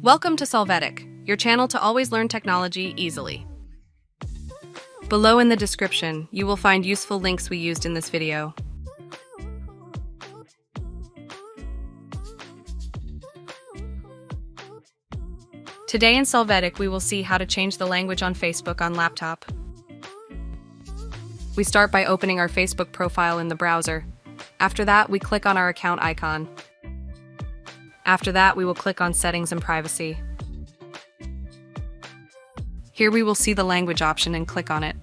Welcome to Solvetic, your channel to always learn technology easily. Below in the description, you will find useful links we used in this video. Today in Solvetic, we will see how to change the language on Facebook on laptop. We start by opening our Facebook profile in the browser. After that, we click on our account icon. After that, we will click on Settings and Privacy. Here we will see the language option and click on it.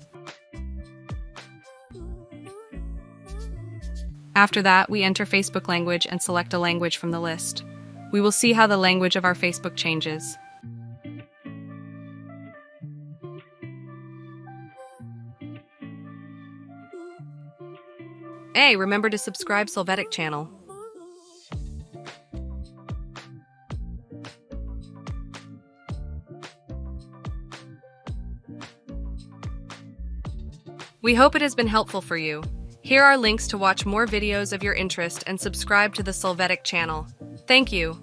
After that, we enter Facebook language and select a language from the list. We will see how the language of our Facebook changes. Hey, remember to subscribe Solvetic channel. We hope it has been helpful for you. Here are links to watch more videos of your interest and subscribe to the Solvetic channel. Thank you.